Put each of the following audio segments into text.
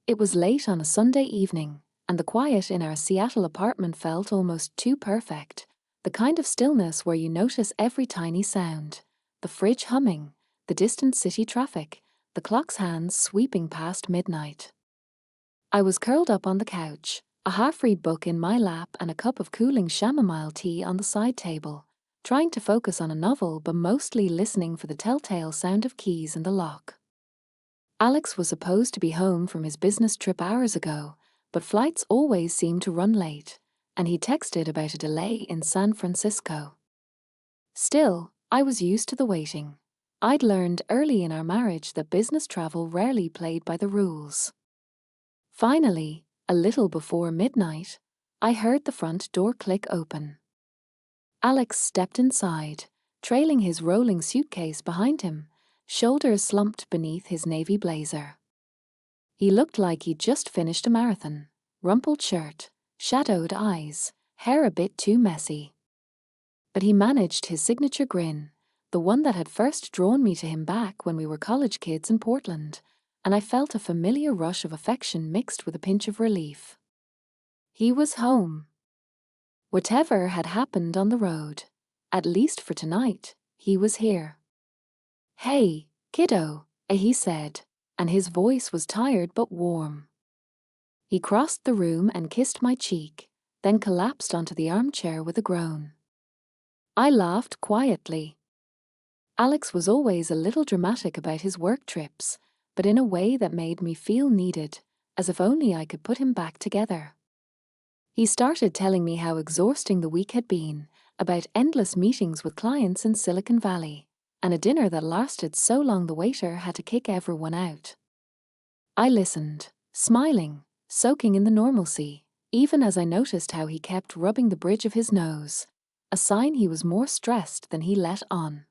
It was late on a Sunday evening, and the quiet in our Seattle apartment felt almost too perfect, the kind of stillness where you notice every tiny sound, the fridge humming, the distant city traffic, the clock's hands sweeping past midnight. I was curled up on the couch, a half-read book in my lap and a cup of cooling chamomile tea on the side table, trying to focus on a novel but mostly listening for the telltale sound of keys in the lock. Alex was supposed to be home from his business trip hours ago, but flights always seemed to run late, and he texted about a delay in San Francisco. Still, I was used to the waiting. I'd learned early in our marriage that business travel rarely played by the rules. Finally, a little before midnight, I heard the front door click open. Alex stepped inside, trailing his rolling suitcase behind him, shoulders slumped beneath his navy blazer. He looked like he'd just finished a marathon, rumpled shirt, shadowed eyes, hair a bit too messy. But he managed his signature grin, the one that had first drawn me to him back when we were college kids in Portland, and I felt a familiar rush of affection mixed with a pinch of relief. He was home. Whatever had happened on the road, at least for tonight, he was here. "Hey, kiddo," he said, and his voice was tired but warm. He crossed the room and kissed my cheek, then collapsed onto the armchair with a groan. I laughed quietly. Alex was always a little dramatic about his work trips, but in a way that made me feel needed, as if only I could put him back together. He started telling me how exhausting the week had been, about endless meetings with clients in Silicon Valley, and a dinner that lasted so long the waiter had to kick everyone out. I listened, smiling, soaking in the normalcy, even as I noticed how he kept rubbing the bridge of his nose, a sign he was more stressed than he let on.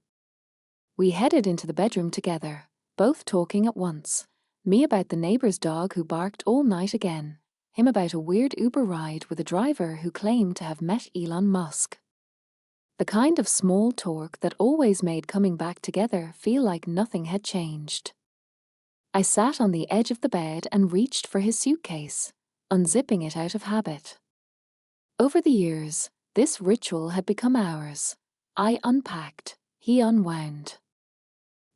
We headed into the bedroom together, both talking at once, me about the neighbor's dog who barked all night again, him about a weird Uber ride with a driver who claimed to have met Elon Musk. The kind of small talk that always made coming back together feel like nothing had changed. I sat on the edge of the bed and reached for his suitcase, unzipping it out of habit. Over the years, this ritual had become ours. I unpacked, he unwound.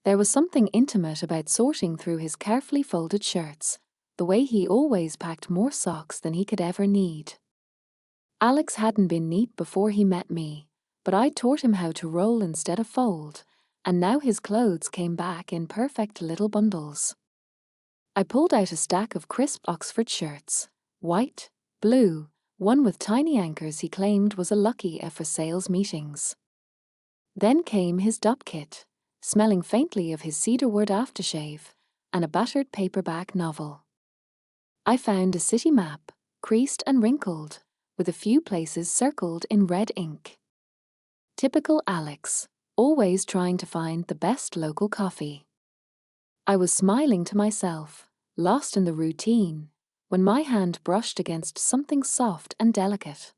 There was something intimate about sorting through his carefully folded shirts, the way he always packed more socks than he could ever need. Alex hadn't been neat before he met me, but I taught him how to roll instead of fold, and now his clothes came back in perfect little bundles. I pulled out a stack of crisp Oxford shirts, white, blue, one with tiny anchors he claimed was a lucky for sales meetings. Then came his dop kit, smelling faintly of his cedarwood aftershave, and a battered paperback novel. I found a city map, creased and wrinkled, with a few places circled in red ink. Typical Alex, always trying to find the best local coffee. I was smiling to myself, lost in the routine, when my hand brushed against something soft and delicate.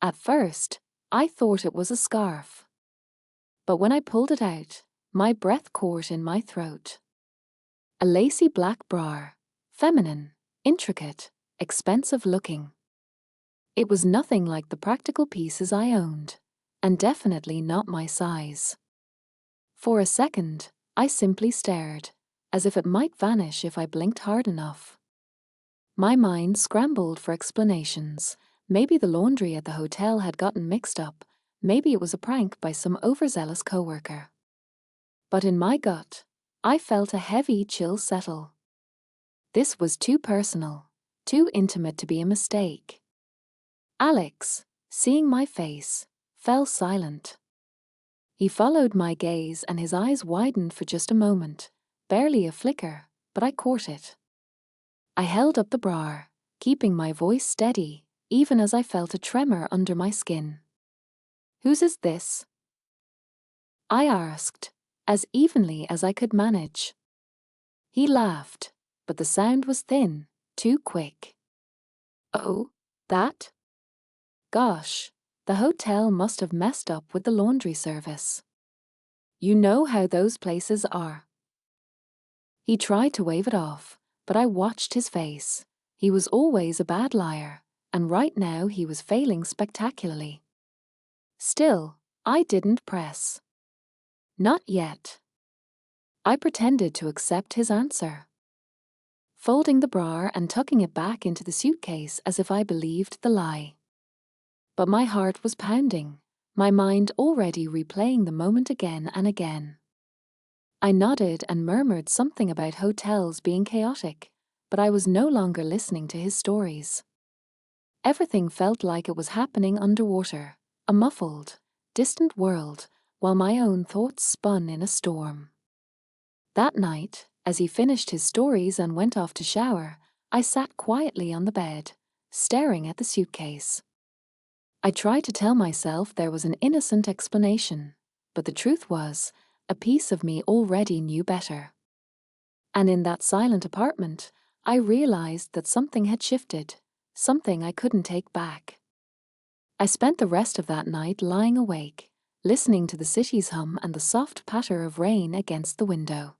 At first, I thought it was a scarf. But when I pulled it out, my breath caught in my throat. A lacy black bra, feminine, intricate, expensive-looking. It was nothing like the practical pieces I owned, and definitely not my size. For a second, I simply stared, as if it might vanish if I blinked hard enough. My mind scrambled for explanations. Maybe the laundry at the hotel had gotten mixed up, maybe it was a prank by some overzealous coworker. But in my gut, I felt a heavy chill settle. This was too personal, too intimate to be a mistake. Alex, seeing my face, fell silent. He followed my gaze and his eyes widened for just a moment, barely a flicker, but I caught it. I held up the bra, keeping my voice steady, even as I felt a tremor under my skin. "Whose is this?" I asked, as evenly as I could manage. He laughed, but the sound was thin, too quick. "Oh, that? Gosh, the hotel must have messed up with the laundry service. You know how those places are." He tried to wave it off, but I watched his face. He was always a bad liar, and right now he was failing spectacularly. Still, I didn't press. Not yet. I pretended to accept his answer, folding the bra and tucking it back into the suitcase as if I believed the lie. But my heart was pounding, my mind already replaying the moment again and again. I nodded and murmured something about hotels being chaotic, but I was no longer listening to his stories. Everything felt like it was happening underwater, a muffled, distant world, while my own thoughts spun in a storm. That night, as he finished his stories and went off to shower, I sat quietly on the bed, staring at the suitcase. I tried to tell myself there was an innocent explanation, but the truth was, a piece of me already knew better. And in that silent apartment, I realized that something had shifted, something I couldn't take back. I spent the rest of that night lying awake, listening to the city's hum and the soft patter of rain against the window.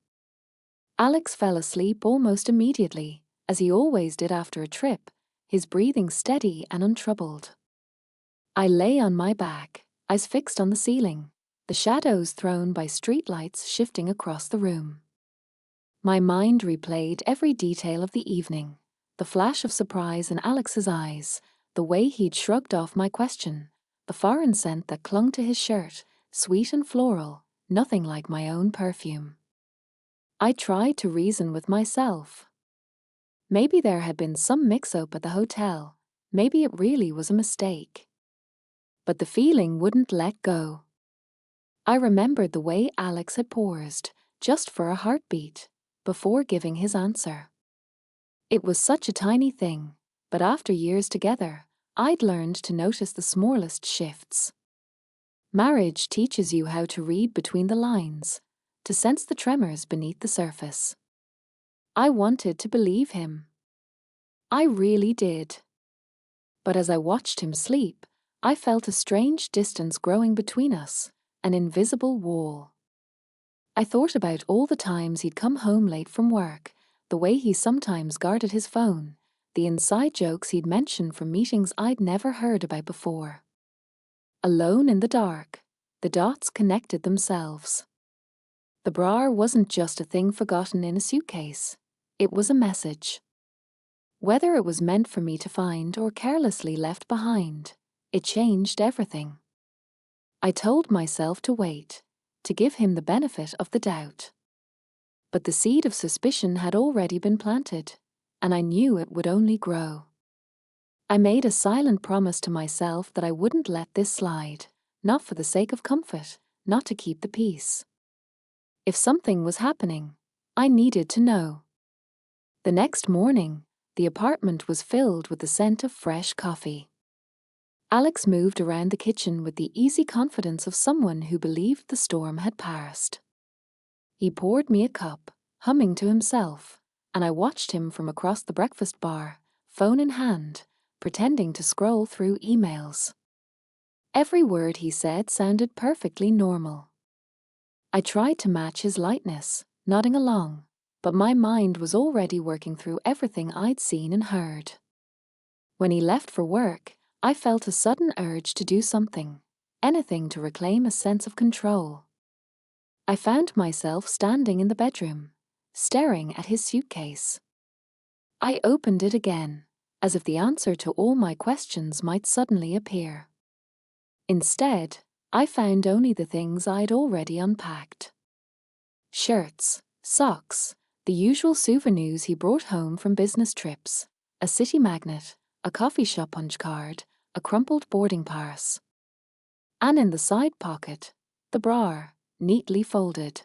Alex fell asleep almost immediately, as he always did after a trip, his breathing steady and untroubled. I lay on my back, eyes fixed on the ceiling, the shadows thrown by streetlights shifting across the room. My mind replayed every detail of the evening, the flash of surprise in Alex's eyes, the way he'd shrugged off my question, the foreign scent that clung to his shirt, sweet and floral, nothing like my own perfume. I tried to reason with myself. Maybe there had been some mix-up at the hotel, maybe it really was a mistake. But the feeling wouldn't let go. I remembered the way Alex had paused, just for a heartbeat, before giving his answer. It was such a tiny thing, but after years together, I'd learned to notice the smallest shifts. Marriage teaches you how to read between the lines, to sense the tremors beneath the surface. I wanted to believe him. I really did. But as I watched him sleep, I felt a strange distance growing between us, an invisible wall. I thought about all the times he'd come home late from work, the way he sometimes guarded his phone, the inside jokes he'd mentioned from meetings I'd never heard about before. Alone in the dark, the dots connected themselves. The bra wasn't just a thing forgotten in a suitcase. It was a message. Whether it was meant for me to find or carelessly left behind, it changed everything. I told myself to wait, to give him the benefit of the doubt. But the seed of suspicion had already been planted, and I knew it would only grow. I made a silent promise to myself that I wouldn't let this slide, not for the sake of comfort, not to keep the peace. If something was happening, I needed to know. The next morning, the apartment was filled with the scent of fresh coffee. Alex moved around the kitchen with the easy confidence of someone who believed the storm had passed. He poured me a cup, humming to himself, and I watched him from across the breakfast bar, phone in hand, pretending to scroll through emails. Every word he said sounded perfectly normal. I tried to match his lightness, nodding along, but my mind was already working through everything I'd seen and heard. When he left for work, I felt a sudden urge to do something, anything to reclaim a sense of control. I found myself standing in the bedroom, staring at his suitcase. I opened it again, as if the answer to all my questions might suddenly appear. Instead, I found only the things I'd already unpacked. Shirts, socks, the usual souvenirs he brought home from business trips, a city magnet, a coffee shop punch card, a crumpled boarding pass. And in the side pocket, the bra, neatly folded.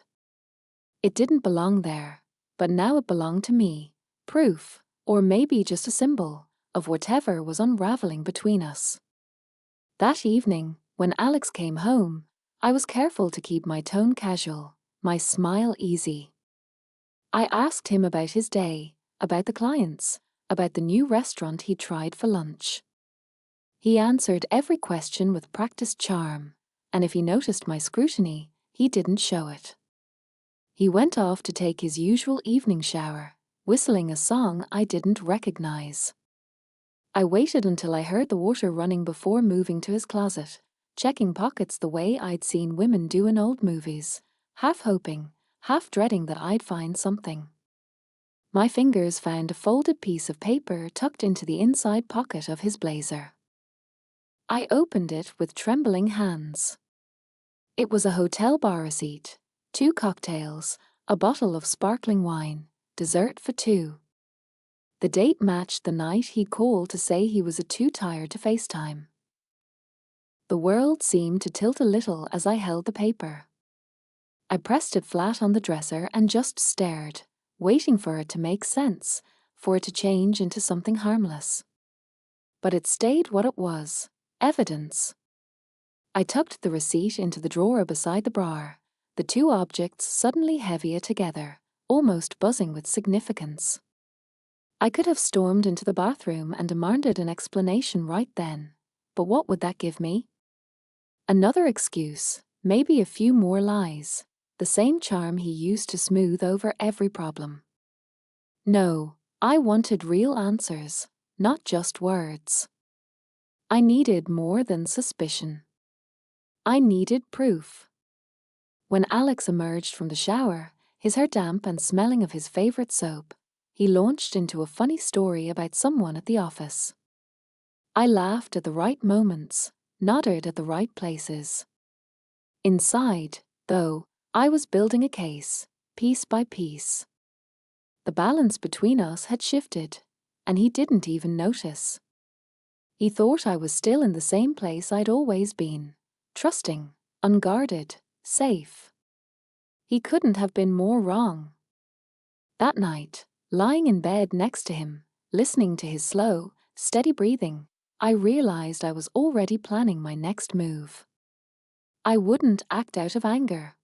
It didn't belong there, but now it belonged to me, proof, or maybe just a symbol, of whatever was unraveling between us. That evening, when Alex came home, I was careful to keep my tone casual, my smile easy. I asked him about his day, about the clients, about the new restaurant he tried for lunch. He answered every question with practiced charm, and if he noticed my scrutiny, he didn't show it. He went off to take his usual evening shower, whistling a song I didn't recognize. I waited until I heard the water running before moving to his closet, checking pockets the way I'd seen women do in old movies, half hoping, half dreading that I'd find something. My fingers found a folded piece of paper tucked into the inside pocket of his blazer. I opened it with trembling hands. It was a hotel bar receipt, 2 cocktails, a bottle of sparkling wine, dessert for 2. The date matched the night he'd called to say he was too tired to FaceTime. The world seemed to tilt a little as I held the paper. I pressed it flat on the dresser and just stared, waiting for it to make sense, for it to change into something harmless. But it stayed what it was, evidence. I tucked the receipt into the drawer beside the bra, the 2 objects suddenly heavier together, almost buzzing with significance. I could have stormed into the bathroom and demanded an explanation right then, but what would that give me? Another excuse, maybe a few more lies, the same charm he used to smooth over every problem. No, I wanted real answers, not just words. I needed more than suspicion. I needed proof. When Alex emerged from the shower, his hair damp and smelling of his favorite soap, he launched into a funny story about someone at the office. I laughed at the right moments, nodded at the right places. Inside, though, I was building a case, piece by piece. The balance between us had shifted, and he didn't even notice. He thought I was still in the same place I'd always been, trusting, unguarded, safe. He couldn't have been more wrong. That night, lying in bed next to him, listening to his slow, steady breathing, I realized I was already planning my next move. I wouldn't act out of anger.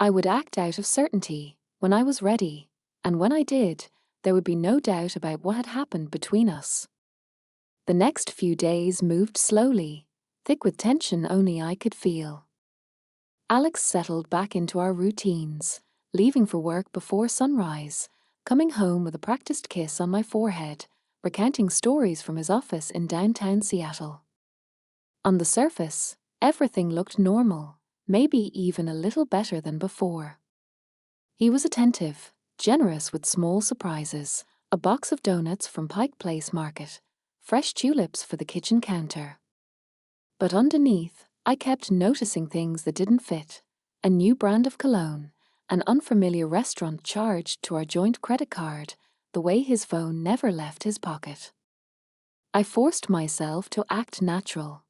I would act out of certainty, when I was ready, and when I did, there would be no doubt about what had happened between us. The next few days moved slowly, thick with tension only I could feel. Alex settled back into our routines, leaving for work before sunrise, coming home with a practiced kiss on my forehead, recounting stories from his office in downtown Seattle. On the surface, everything looked normal, maybe even a little better than before. He was attentive, generous with small surprises, a box of donuts from Pike Place Market, fresh tulips for the kitchen counter. But underneath, I kept noticing things that didn't fit, a new brand of cologne, an unfamiliar restaurant charged to our joint credit card, the way his phone never left his pocket. I forced myself to act natural.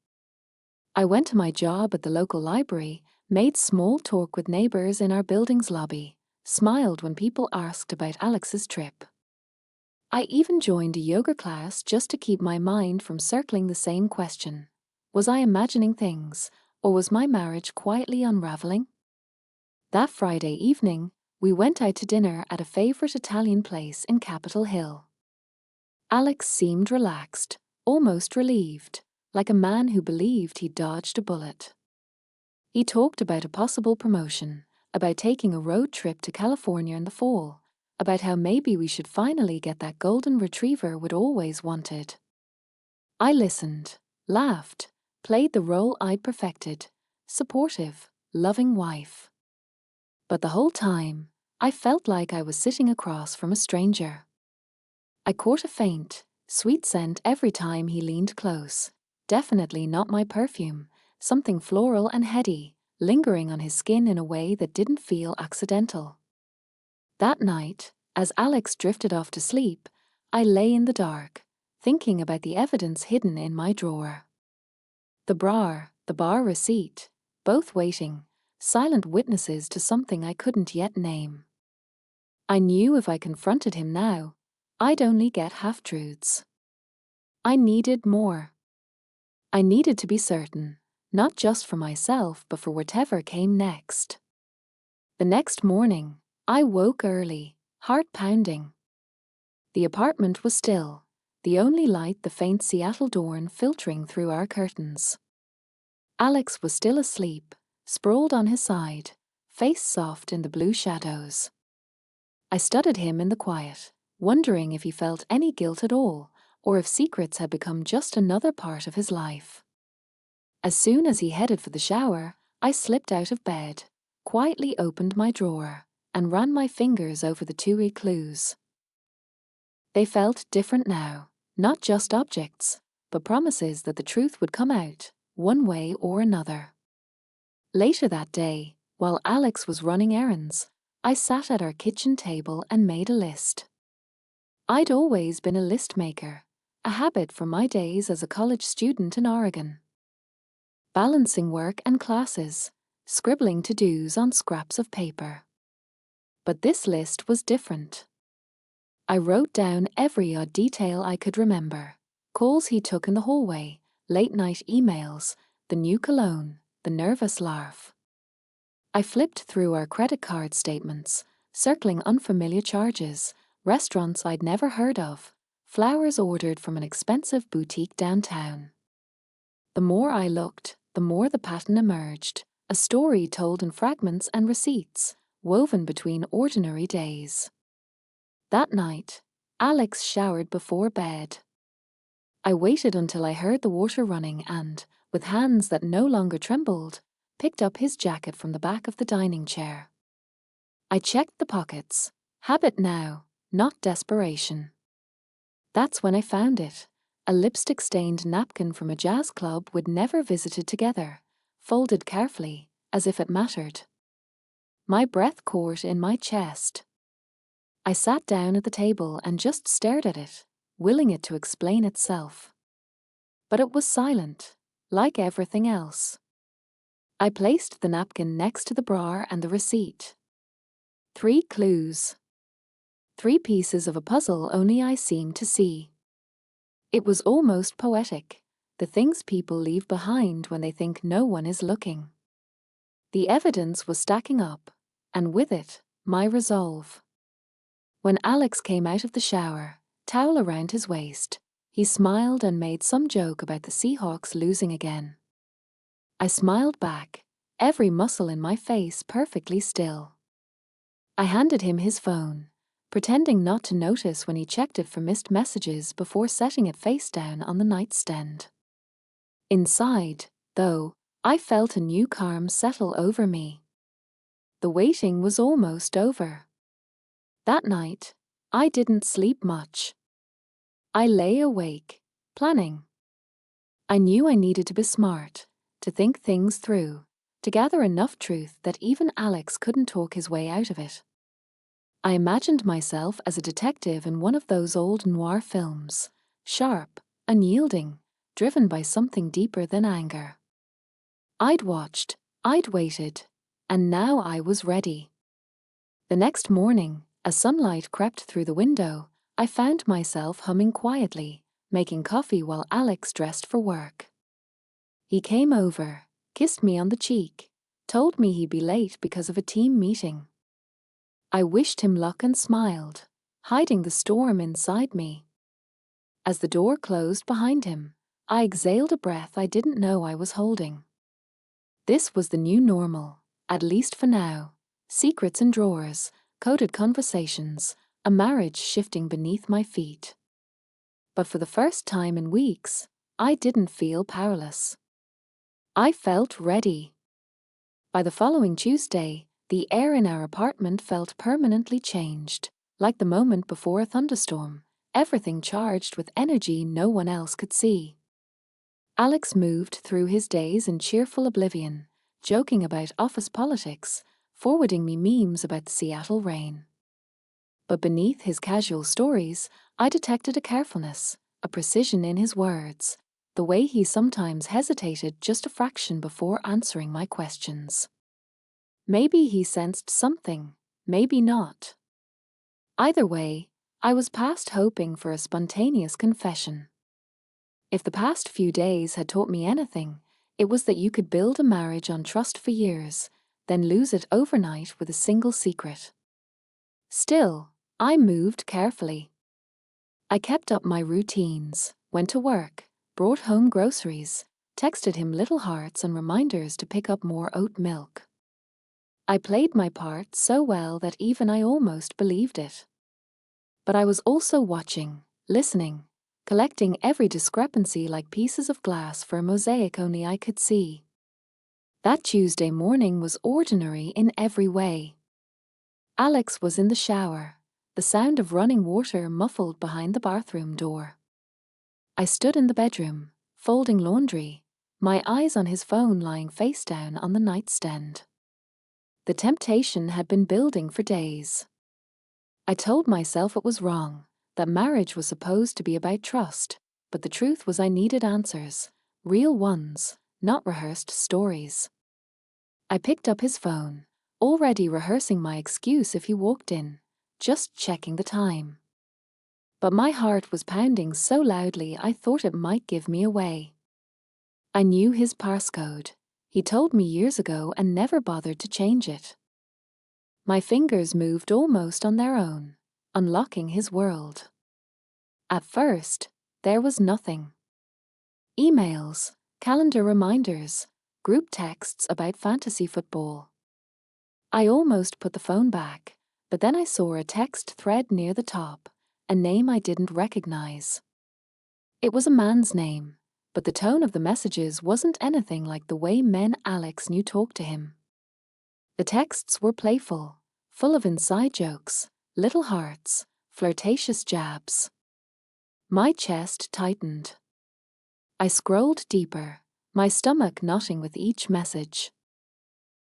I went to my job at the local library, made small talk with neighbors in our building's lobby, smiled when people asked about Alex's trip. I even joined a yoga class just to keep my mind from circling the same question. Was I imagining things, or was my marriage quietly unraveling? That Friday evening, we went out to dinner at a favorite Italian place in Capitol Hill. Alex seemed relaxed, almost relieved, like a man who believed he'd dodged a bullet. He talked about a possible promotion, about taking a road trip to California in the fall, about how maybe we should finally get that golden retriever we'd always wanted. I listened, laughed, played the role I'd perfected, supportive, loving wife. But the whole time, I felt like I was sitting across from a stranger. I caught a faint, sweet scent every time he leaned close, definitely not my perfume, something floral and heady, lingering on his skin in a way that didn't feel accidental. That night, as Alex drifted off to sleep, I lay in the dark, thinking about the evidence hidden in my drawer. The bar receipt, both waiting, silent witnesses to something I couldn't yet name. I knew if I confronted him now, I'd only get half-truths. I needed more. I needed to be certain, not just for myself but for whatever came next. The next morning, I woke early, heart pounding. The apartment was still, the only light the faint Seattle dawn filtering through our curtains. Alex was still asleep, sprawled on his side, face soft in the blue shadows. I studied him in the quiet, wondering if he felt any guilt at all, or if secrets had become just another part of his life. As soon as he headed for the shower, I slipped out of bed, quietly opened my drawer, and ran my fingers over the 2 clues. They felt different now, not just objects, but promises that the truth would come out, one way or another. Later that day, while Alex was running errands, I sat at our kitchen table and made a list. I'd always been a list maker, a habit from my days as a college student in Oregon. Balancing work and classes, scribbling to-dos on scraps of paper. But this list was different. I wrote down every odd detail I could remember: calls he took in the hallway, late-night emails, the new cologne, the nervous laugh. I flipped through our credit card statements, circling unfamiliar charges, restaurants I'd never heard of, flowers ordered from an expensive boutique downtown. The more I looked, the more the pattern emerged, a story told in fragments and receipts, woven between ordinary days. That night, Alex showered before bed. I waited until I heard the water running and, with hands that no longer trembled, picked up his jacket from the back of the dining chair. I checked the pockets, habit now, not desperation. That's when I found it. A lipstick-stained napkin from a jazz club we'd never visited together, folded carefully, as if it mattered. My breath caught in my chest. I sat down at the table and just stared at it, willing it to explain itself. But it was silent, like everything else. I placed the napkin next to the bra and the receipt. 3 clues. 3 pieces of a puzzle only I seemed to see. It was almost poetic, the things people leave behind when they think no one is looking. The evidence was stacking up, and with it, my resolve. When Alex came out of the shower, towel around his waist, he smiled and made some joke about the Seahawks losing again. I smiled back, every muscle in my face perfectly still. I handed him his phone, pretending not to notice when he checked it for missed messages before setting it face down on the nightstand. Inside, though, I felt a new calm settle over me. The waiting was almost over. That night, I didn't sleep much. I lay awake, planning. I knew I needed to be smart, to think things through, to gather enough truth that even Alex couldn't talk his way out of it. I imagined myself as a detective in one of those old noir films, sharp, unyielding, driven by something deeper than anger. I'd watched, I'd waited, and now I was ready. The next morning, as sunlight crept through the window, I found myself humming quietly, making coffee while Alex dressed for work. He came over, kissed me on the cheek, told me he'd be late because of a team meeting. I wished him luck and smiled, hiding the storm inside me. As the door closed behind him, I exhaled a breath I didn't know I was holding. This was the new normal, at least for now. Secrets in drawers, coded conversations, a marriage shifting beneath my feet. But for the first time in weeks, I didn't feel powerless. I felt ready. By the following Tuesday, the air in our apartment felt permanently changed, like the moment before a thunderstorm, everything charged with energy no one else could see. Alex moved through his days in cheerful oblivion, joking about office politics, forwarding me memes about the Seattle rain. But beneath his casual stories, I detected a carefulness, a precision in his words, the way he sometimes hesitated just a fraction before answering my questions. Maybe he sensed something, maybe not. Either way, I was past hoping for a spontaneous confession. If the past few days had taught me anything, it was that you could build a marriage on trust for years, then lose it overnight with a single secret. Still, I moved carefully. I kept up my routines, went to work, brought home groceries, texted him little hearts and reminders to pick up more oat milk. I played my part so well that even I almost believed it. But I was also watching, listening, collecting every discrepancy like pieces of glass for a mosaic only I could see. That Tuesday morning was ordinary in every way. Alex was in the shower, the sound of running water muffled behind the bathroom door. I stood in the bedroom, folding laundry, my eyes on his phone lying face down on the nightstand. The temptation had been building for days. I told myself it was wrong, that marriage was supposed to be about trust, but the truth was I needed answers, real ones, not rehearsed stories. I picked up his phone, already rehearsing my excuse if he walked in, just checking the time. But my heart was pounding so loudly I thought it might give me away. I knew his passcode. He told me years ago and never bothered to change it. My fingers moved almost on their own, unlocking his world. At first, there was nothing. Emails, calendar reminders, group texts about fantasy football. I almost put the phone back, but then I saw a text thread near the top, a name I didn't recognize. It was a man's name, but the tone of the messages wasn't anything like the way men Alex knew talked to him. The texts were playful, full of inside jokes, little hearts, flirtatious jabs. My chest tightened. I scrolled deeper, my stomach knotting with each message.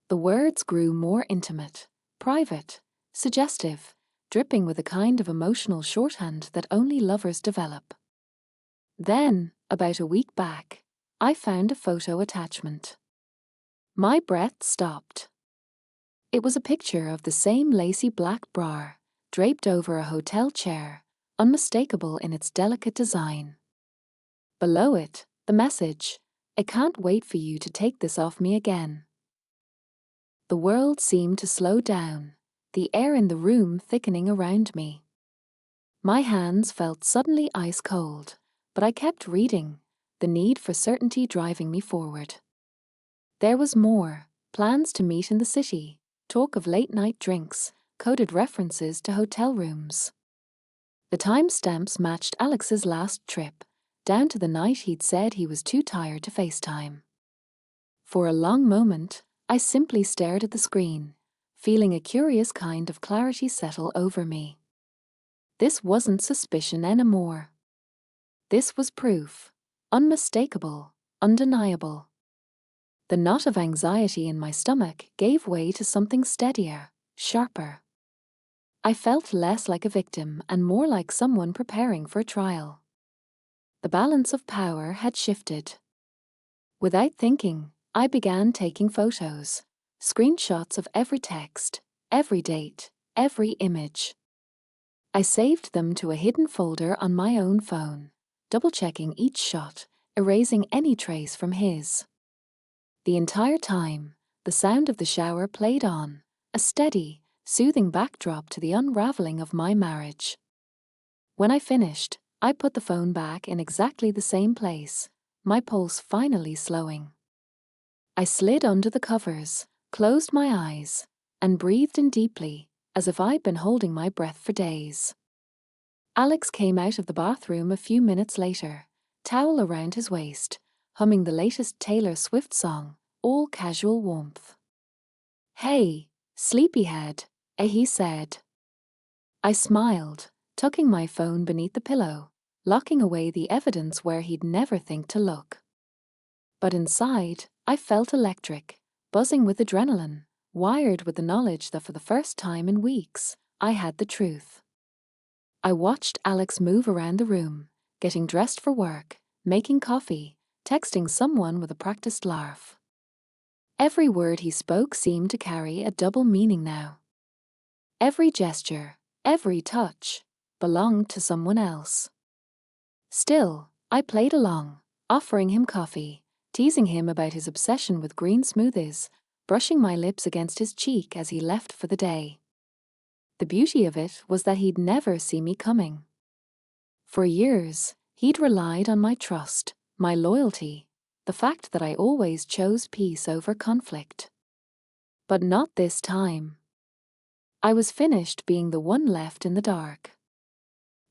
The words grew more intimate, private, suggestive, dripping with a kind of emotional shorthand that only lovers develop. Then, about a week back, I found a photo attachment. My breath stopped. It was a picture of the same lacy black bra, draped over a hotel chair, unmistakable in its delicate design. Below it, the message, "I can't wait for you to take this off me again." The world seemed to slow down, the air in the room thickening around me. My hands felt suddenly ice cold, but I kept reading, the need for certainty driving me forward. There was more, plans to meet in the city, talk of late-night drinks, coded references to hotel rooms. The timestamps matched Alex's last trip, down to the night he'd said he was too tired to FaceTime. For a long moment, I simply stared at the screen, feeling a curious kind of clarity settle over me. This wasn't suspicion anymore. This was proof, unmistakable, undeniable. The knot of anxiety in my stomach gave way to something steadier, sharper. I felt less like a victim and more like someone preparing for a trial. The balance of power had shifted. Without thinking, I began taking photos, screenshots of every text, every date, every image. I saved them to a hidden folder on my own phone, double-checking each shot, erasing any trace from his. The entire time, the sound of the shower played on, a steady, soothing backdrop to the unraveling of my marriage. When I finished, I put the phone back in exactly the same place, my pulse finally slowing. I slid under the covers, closed my eyes, and breathed in deeply, as if I'd been holding my breath for days. Alex came out of the bathroom a few minutes later, towel around his waist, humming the latest Taylor Swift song, all casual warmth. "Hey, sleepyhead," he said. I smiled, tucking my phone beneath the pillow, locking away the evidence where he'd never think to look. But inside, I felt electric, buzzing with adrenaline, wired with the knowledge that for the first time in weeks, I had the truth. I watched Alex move around the room, getting dressed for work, making coffee, texting someone with a practiced laugh. Every word he spoke seemed to carry a double meaning now. Every gesture, every touch, belonged to someone else. Still, I played along, offering him coffee, teasing him about his obsession with green smoothies, brushing my lips against his cheek as he left for the day. The beauty of it was that he'd never see me coming. For years, he'd relied on my trust, my loyalty, the fact that I always chose peace over conflict. But not this time. I was finished being the one left in the dark.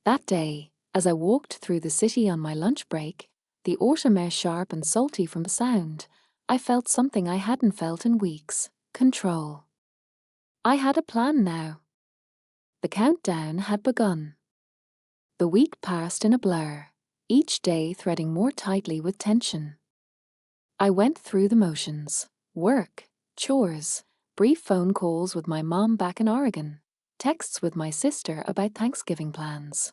That day, as I walked through the city on my lunch break, the autumn air sharp and salty from the sound, I felt something I hadn't felt in weeks: control. I had a plan now. The countdown had begun. The week passed in a blur, each day threading more tightly with tension. I went through the motions: work, chores, brief phone calls with my mom back in Oregon, texts with my sister about Thanksgiving plans.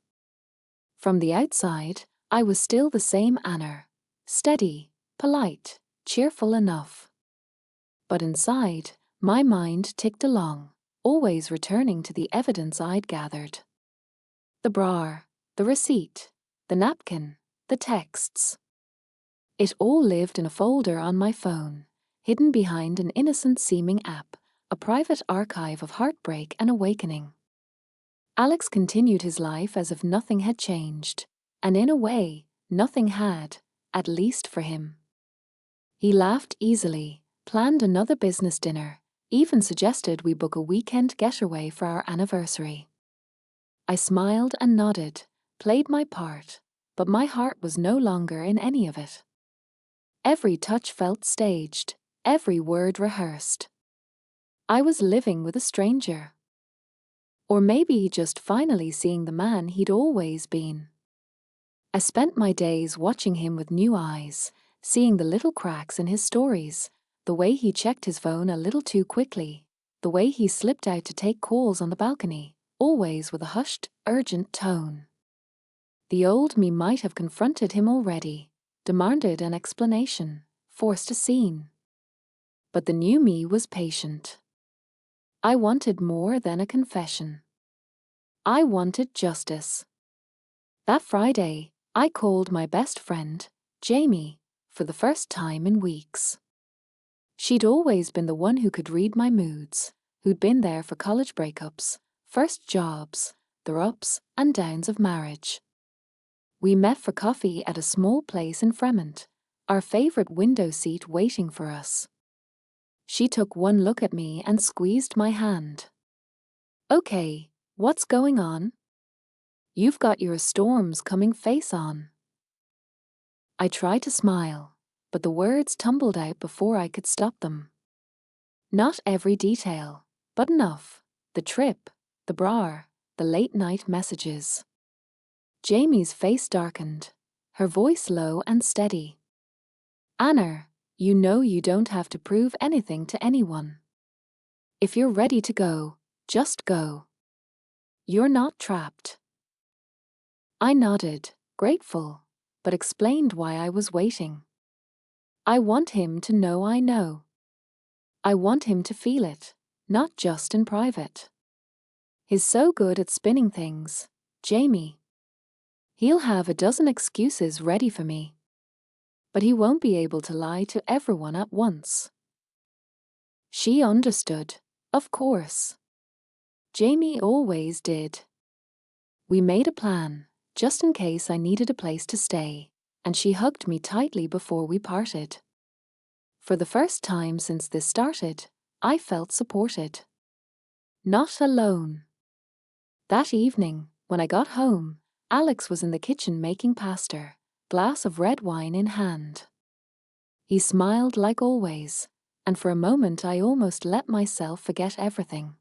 From the outside, I was still the same Anna, steady, polite, cheerful enough. But inside, my mind ticked along, always returning to the evidence I'd gathered. The bra, the receipt, the napkin, the texts. It all lived in a folder on my phone, hidden behind an innocent-seeming app, a private archive of heartbreak and awakening. Alex continued his life as if nothing had changed, and in a way, nothing had, at least for him. He laughed easily, planned another business dinner, even suggested we book a weekend getaway for our anniversary. I smiled and nodded, played my part, but my heart was no longer in any of it. Every touch felt staged, every word rehearsed. I was living with a stranger. Or maybe just finally seeing the man he'd always been. I spent my days watching him with new eyes, seeing the little cracks in his stories, the way he checked his phone a little too quickly, the way he slipped out to take calls on the balcony, always with a hushed, urgent tone. The old me might have confronted him already, demanded an explanation, forced a scene. But the new me was patient. I wanted more than a confession. I wanted justice. That Friday, I called my best friend, Jamie, for the first time in weeks. She'd always been the one who could read my moods, who'd been there for college breakups, first jobs, the ups and downs of marriage. We met for coffee at a small place in Fremont, our favorite window seat waiting for us. She took one look at me and squeezed my hand. "Okay, what's going on? You've got your storms coming face on." I tried to smile, but the words tumbled out before I could stop them. Not every detail, but enough: the trip, the bra, the late-night messages. Jamie's face darkened, her voice low and steady. "Anna, you know you don't have to prove anything to anyone. If you're ready to go, just go. You're not trapped." I nodded, grateful, but explained why I was waiting. I want him to know I know. I want him to feel it, not just in private. He's so good at spinning things, Jamie. He'll have a dozen excuses ready for me. But he won't be able to lie to everyone at once. She understood, of course. Jamie always did. We made a plan, just in case I needed a place to stay, and she hugged me tightly before we parted. For the first time since this started, I felt supported. Not alone. That evening, when I got home, Alex was in the kitchen making pasta, glass of red wine in hand. He smiled like always, and for a moment I almost let myself forget everything.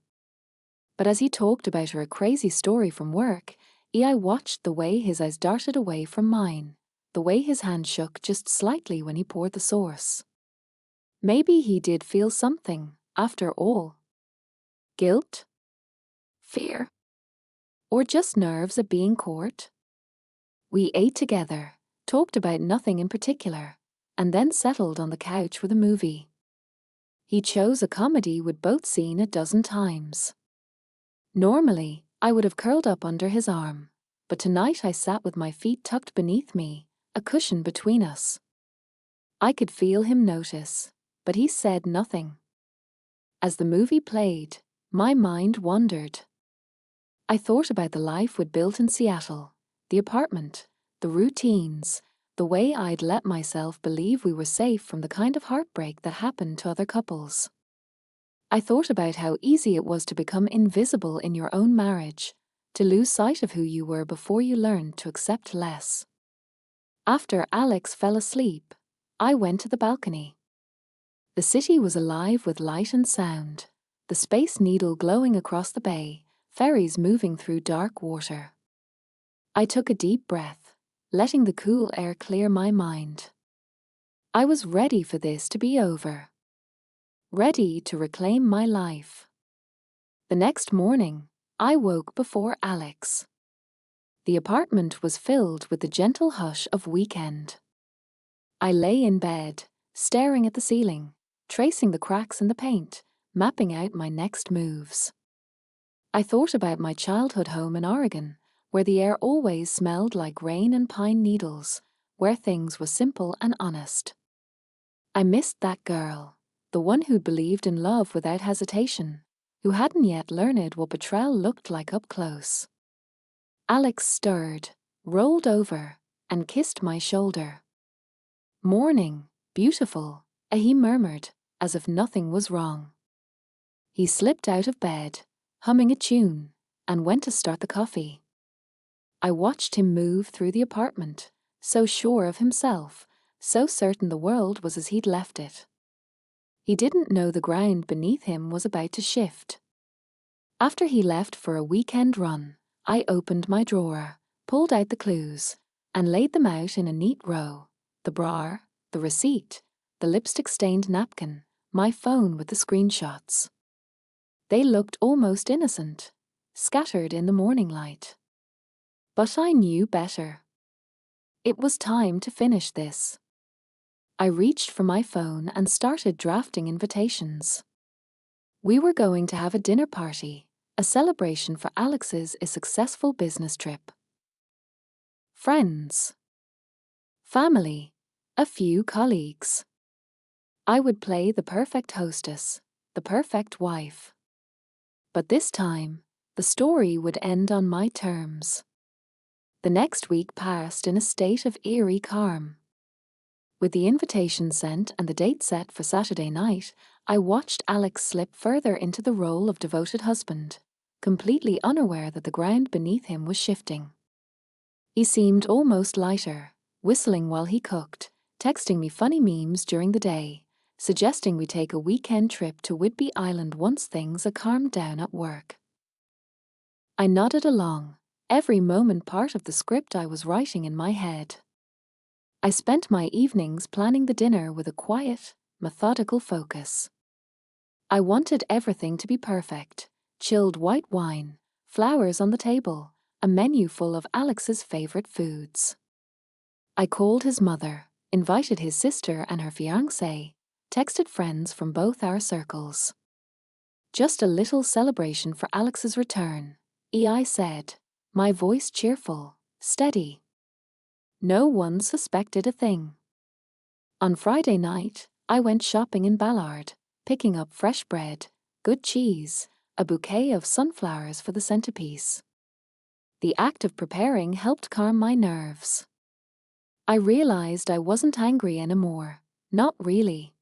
But as he talked about her crazy story from work, I watched the way his eyes darted away from mine, the way his hand shook just slightly when he poured the sauce. Maybe he did feel something, after all. Guilt? Fear? Or just nerves at being caught? We ate together, talked about nothing in particular, and then settled on the couch with a movie. He chose a comedy we'd both seen a dozen times. Normally, I would have curled up under his arm, but tonight I sat with my feet tucked beneath me, a cushion between us. I could feel him notice, but he said nothing. As the movie played, my mind wandered. I thought about the life we'd built in Seattle, the apartment, the routines, the way I'd let myself believe we were safe from the kind of heartbreak that happened to other couples. I thought about how easy it was to become invisible in your own marriage, to lose sight of who you were before you learned to accept less. After Alex fell asleep, I went to the balcony. The city was alive with light and sound, the Space Needle glowing across the bay, ferries moving through dark water. I took a deep breath, letting the cool air clear my mind. I was ready for this to be over. Ready to reclaim my life. The next morning, I woke before Alex. The apartment was filled with the gentle hush of weekend. I lay in bed, staring at the ceiling, tracing the cracks in the paint, mapping out my next moves. I thought about my childhood home in Oregon, where the air always smelled like rain and pine needles, where things were simple and honest. I missed that girl, the one who believed in love without hesitation, who hadn't yet learned what betrayal looked like up close. Alex stirred, rolled over, and kissed my shoulder. "Morning, beautiful," he murmured, as if nothing was wrong. He slipped out of bed, humming a tune, and went to start the coffee. I watched him move through the apartment, so sure of himself, so certain the world was as he'd left it. He didn't know the ground beneath him was about to shift. After he left for a weekend run, I opened my drawer, pulled out the clues, and laid them out in a neat row: the bra, the receipt, the lipstick-stained napkin, my phone with the screenshots. They looked almost innocent, scattered in the morning light. But I knew better. It was time to finish this. I reached for my phone and started drafting invitations. We were going to have a dinner party, a celebration for Alex's successful business trip. Friends. Family. A few colleagues. I would play the perfect hostess, the perfect wife. But this time, the story would end on my terms. The next week passed in a state of eerie calm. With the invitation sent and the date set for Saturday night, I watched Alex slip further into the role of devoted husband, completely unaware that the ground beneath him was shifting. He seemed almost lighter, whistling while he cooked, texting me funny memes during the day, suggesting we take a weekend trip to Whidbey Island once things had calmed down at work. I nodded along, every moment part of the script I was writing in my head. I spent my evenings planning the dinner with a quiet, methodical focus. I wanted everything to be perfect: chilled white wine, flowers on the table, a menu full of Alex's favorite foods. I called his mother, invited his sister and her fiancé, texted friends from both our circles. "Just a little celebration for Alex's return," I said, my voice cheerful, steady. No one suspected a thing. On Friday night, I went shopping in Ballard, picking up fresh bread, good cheese, a bouquet of sunflowers for the centerpiece. The act of preparing helped calm my nerves. I realized I wasn't angry anymore, not really.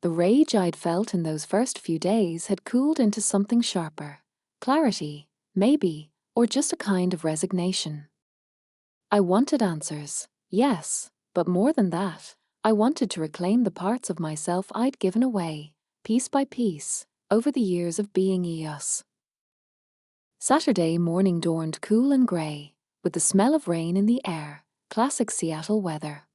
The rage I'd felt in those first few days had cooled into something sharper: clarity, maybe, or just a kind of resignation. I wanted answers, yes, but more than that, I wanted to reclaim the parts of myself I'd given away, piece by piece, over the years of being us. Saturday morning dawned cool and grey, with the smell of rain in the air, classic Seattle weather.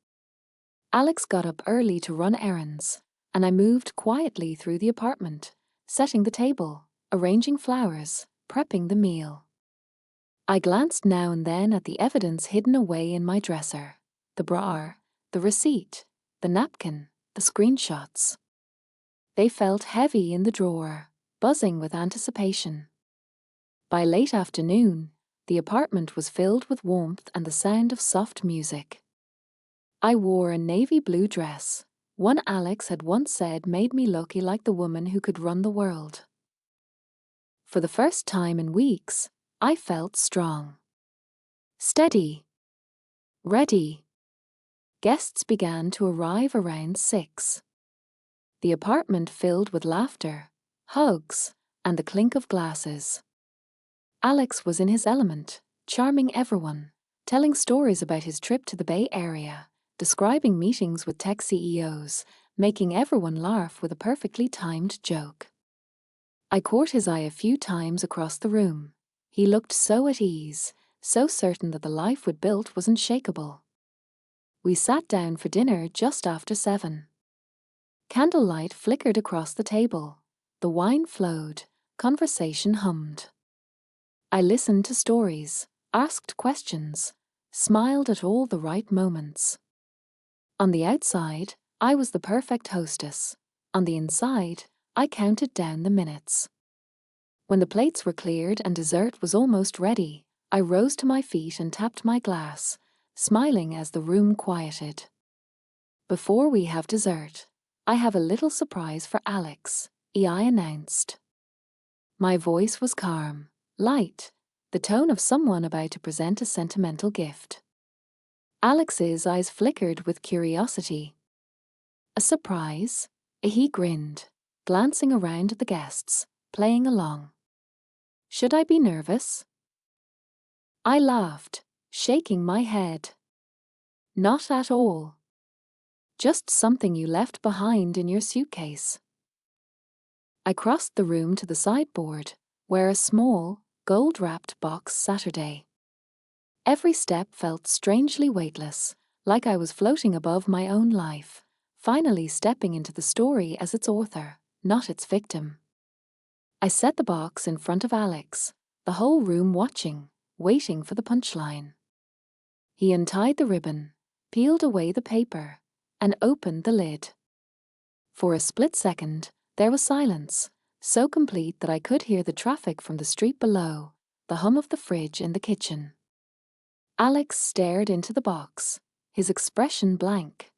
Alex got up early to run errands, and I moved quietly through the apartment, setting the table, arranging flowers, prepping the meal. I glanced now and then at the evidence hidden away in my dresser: the bra, the receipt, the napkin, the screenshots. They felt heavy in the drawer, buzzing with anticipation. By late afternoon, the apartment was filled with warmth and the sound of soft music. I wore a navy blue dress, one Alex had once said made me look like the woman who could run the world. For the first time in weeks, I felt strong. Steady. Ready. Guests began to arrive around 6. The apartment filled with laughter, hugs, and the clink of glasses. Alex was in his element, charming everyone, telling stories about his trip to the Bay Area, describing meetings with tech CEOs, making everyone laugh with a perfectly timed joke. I caught his eye a few times across the room. He looked so at ease, so certain that the life we'd built was unshakable. We sat down for dinner just after 7. Candlelight flickered across the table. The wine flowed, conversation hummed. I listened to stories, asked questions, smiled at all the right moments. On the outside, I was the perfect hostess. On the inside, I counted down the minutes. When the plates were cleared and dessert was almost ready, I rose to my feet and tapped my glass, smiling as the room quieted. Before we have dessert, I have a little surprise for Alex, I announced. My voice was calm, light, the tone of someone about to present a sentimental gift. Alex's eyes flickered with curiosity. A surprise? He grinned, glancing around at the guests, playing along. Should I be nervous? I laughed, shaking my head. Not at all. Just something you left behind in your suitcase. I crossed the room to the sideboard, where a small, gold-wrapped box Saturday. Every step felt strangely weightless, like I was floating above my own life, finally stepping into the story as its author, not its victim. I set the box in front of Alex, the whole room watching, waiting for the punchline. He untied the ribbon, peeled away the paper, and opened the lid. For a split second, there was silence, so complete that I could hear the traffic from the street below, the hum of the fridge in the kitchen. Alex stared into the box, his expression blank.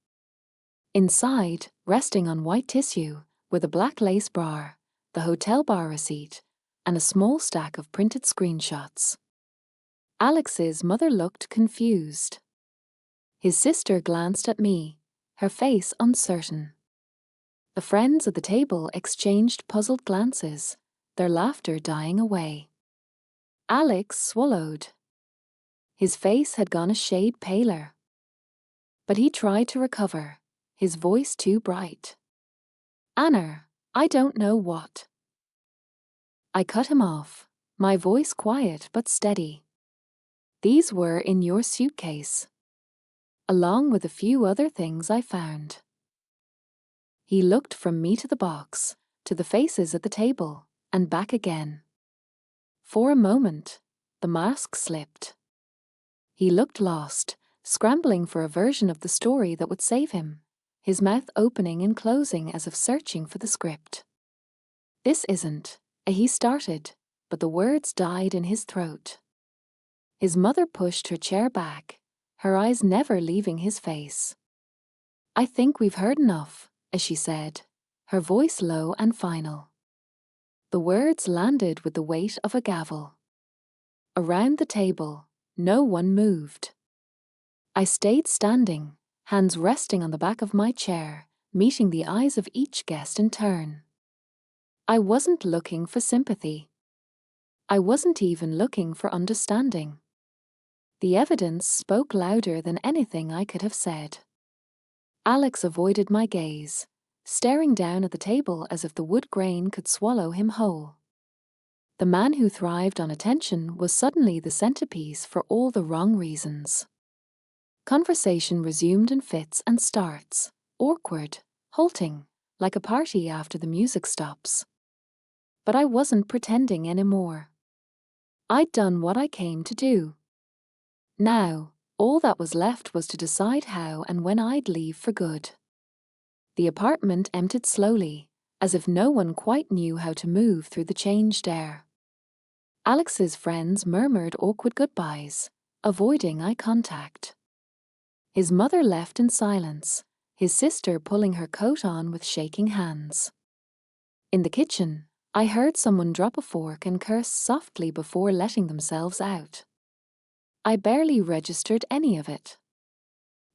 Inside, resting on white tissue, were the black lace bra, the hotel bar receipt, and a small stack of printed screenshots. Alex's mother looked confused. His sister glanced at me, her face uncertain. The friends at the table exchanged puzzled glances, their laughter dying away. Alex swallowed. His face had gone a shade paler. But he tried to recover, his voice too bright. Anna, I don't know what. I cut him off, my voice quiet but steady. These were in your suitcase, along with a few other things I found. He looked from me to the box, to the faces at the table, and back again. For a moment, the mask slipped. He looked lost, scrambling for a version of the story that would save him, his mouth opening and closing as if searching for the script. This isn't, he started, but the words died in his throat. His mother pushed her chair back, her eyes never leaving his face. I think we've heard enough, as she said, her voice low and final. The words landed with the weight of a gavel. Around the table, no one moved. I stayed standing, hands resting on the back of my chair, meeting the eyes of each guest in turn. I wasn't looking for sympathy. I wasn't even looking for understanding. The evidence spoke louder than anything I could have said. Alex avoided my gaze, staring down at the table as if the wood grain could swallow him whole. The man who thrived on attention was suddenly the centerpiece for all the wrong reasons. Conversation resumed in fits and starts, awkward, halting, like a party after the music stops. But I wasn't pretending anymore. I'd done what I came to do. Now, all that was left was to decide how and when I'd leave for good. The apartment emptied slowly, as if no one quite knew how to move through the changed air. Alex's friends murmured awkward goodbyes, avoiding eye contact. His mother left in silence, his sister pulling her coat on with shaking hands. In the kitchen, I heard someone drop a fork and curse softly before letting themselves out. I barely registered any of it.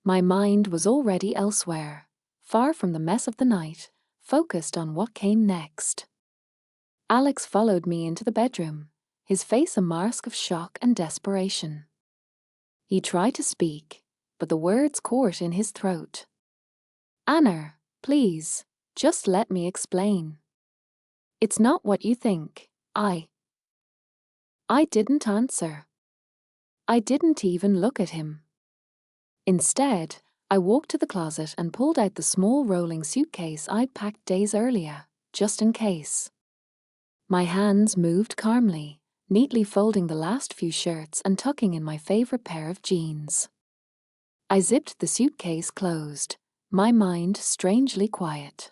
My mind was already elsewhere, far from the mess of the night, focused on what came next. Alex followed me into the bedroom, his face a mask of shock and desperation. He tried to speak, but the words caught in his throat. Anna, please, just let me explain. It's not what you think. I didn't answer. I didn't even look at him. Instead, I walked to the closet and pulled out the small rolling suitcase I'd packed days earlier, just in case. My hands moved calmly, neatly folding the last few shirts and tucking in my favorite pair of jeans. I zipped the suitcase closed, my mind strangely quiet.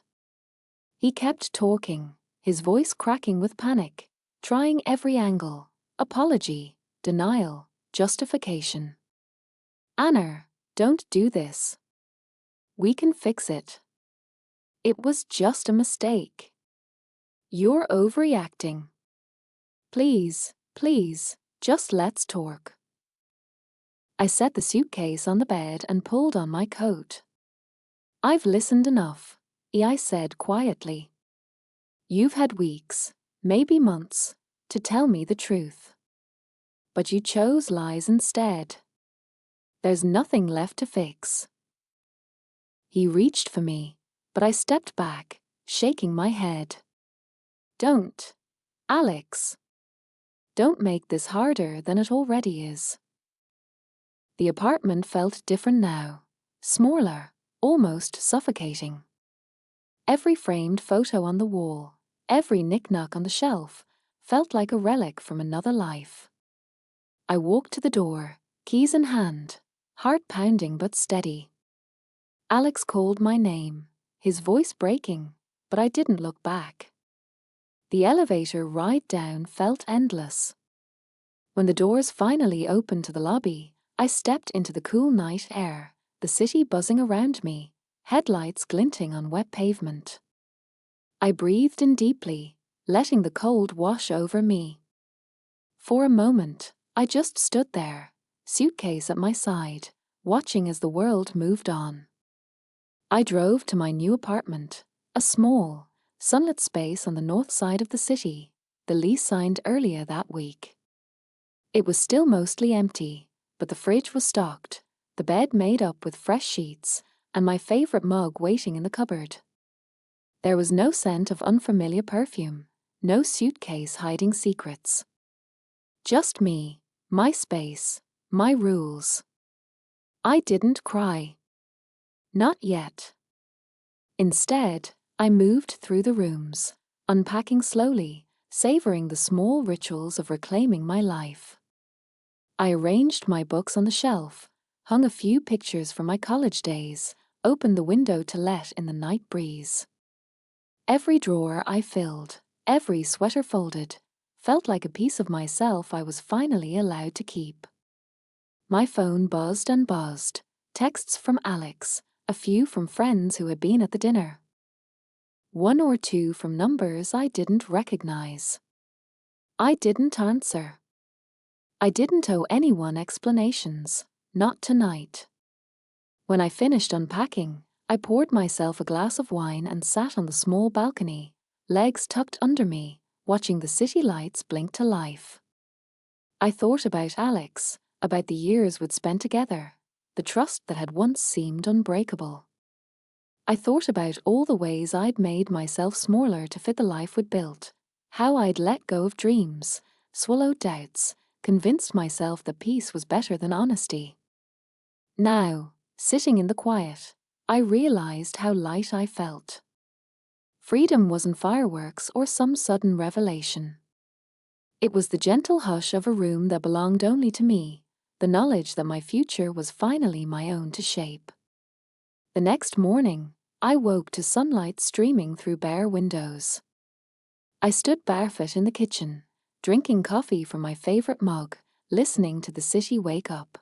He kept talking, his voice cracking with panic, trying every angle: apology, denial, justification. Anna, don't do this. We can fix it. It was just a mistake. You're overreacting. Please, just let's talk. I set the suitcase on the bed and pulled on my coat. I've listened enough, I said quietly. You've had weeks, maybe months, to tell me the truth. But you chose lies instead. There's nothing left to fix. He reached for me, but I stepped back, shaking my head. Don't, Alex. Don't make this harder than it already is. The apartment felt different now, smaller, almost suffocating. Every framed photo on the wall, every knick-knack on the shelf, felt like a relic from another life. I walked to the door, keys in hand, heart pounding but steady. Alex called my name, his voice breaking, but I didn't look back. The elevator ride down felt endless. When the doors finally opened to the lobby, I stepped into the cool night air, the city buzzing around me, headlights glinting on wet pavement. I breathed in deeply, letting the cold wash over me. For a moment, I just stood there, suitcase at my side, watching as the world moved on. I drove to my new apartment, a small, sunlit space on the north side of the city, the lease signed earlier that week. It was still mostly empty, but the fridge was stocked, the bed made up with fresh sheets, and my favorite mug waiting in the cupboard. There was no scent of unfamiliar perfume, no suitcase hiding secrets. Just me, my space, my rules. I didn't cry. Not yet. Instead, I moved through the rooms, unpacking slowly, savoring the small rituals of reclaiming my life. I arranged my books on the shelf, hung a few pictures from my college days, opened the window to let in the night breeze. Every drawer I filled, every sweater folded, felt like a piece of myself I was finally allowed to keep. My phone buzzed and buzzed, texts from Alex, a few from friends who had been at the dinner. One or two from numbers I didn't recognize. I didn't answer. I didn't owe anyone explanations, not tonight. When I finished unpacking, I poured myself a glass of wine and sat on the small balcony, legs tucked under me, watching the city lights blink to life. I thought about Alex, about the years we'd spent together, the trust that had once seemed unbreakable. I thought about all the ways I'd made myself smaller to fit the life we'd built, how I'd let go of dreams, swallowed doubts, convinced myself that peace was better than honesty. Now, sitting in the quiet, I realized how light I felt. Freedom wasn't fireworks or some sudden revelation. It was the gentle hush of a room that belonged only to me, the knowledge that my future was finally my own to shape. The next morning, I woke to sunlight streaming through bare windows. I stood barefoot in the kitchen, drinking coffee from my favorite mug, listening to the city wake up.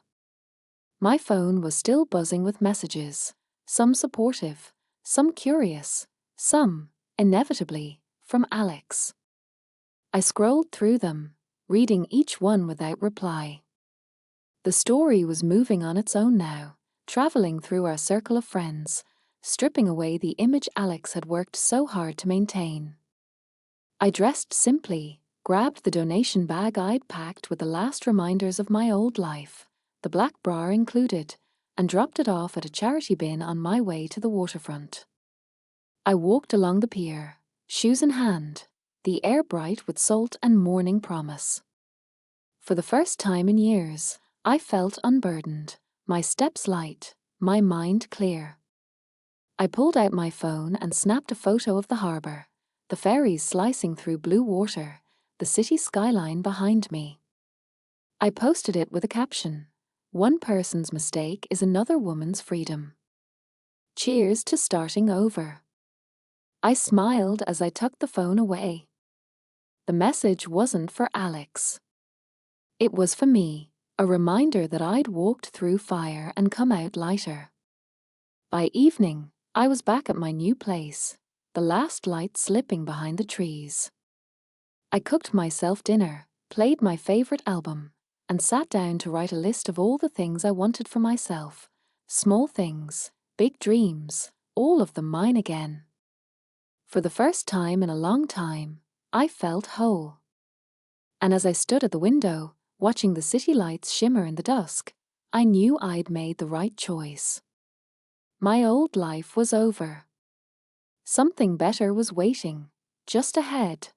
My phone was still buzzing with messages, some supportive, some curious, some, inevitably, from Alex. I scrolled through them, reading each one without reply. The story was moving on its own now, traveling through our circle of friends, stripping away the image Alex had worked so hard to maintain. I dressed simply, grabbed the donation bag I'd packed with the last reminders of my old life, the black bra included, and dropped it off at a charity bin on my way to the waterfront. I walked along the pier, shoes in hand, the air bright with salt and morning promise. For the first time in years, I felt unburdened, my steps light, my mind clear. I pulled out my phone and snapped a photo of the harbour, the ferries slicing through blue water, the city skyline behind me. I posted it with a caption, "One person's mistake is another woman's freedom. Cheers to starting over." I smiled as I tucked the phone away. The message wasn't for Alex. It was for me, a reminder that I'd walked through fire and come out lighter. By evening, I was back at my new place, the last light slipping behind the trees. I cooked myself dinner, played my favorite album, and sat down to write a list of all the things I wanted for myself. Small things, big dreams, all of them mine again. For the first time in a long time, I felt whole. And as I stood at the window, watching the city lights shimmer in the dusk, I knew I'd made the right choice. My old life was over. Something better was waiting, just ahead.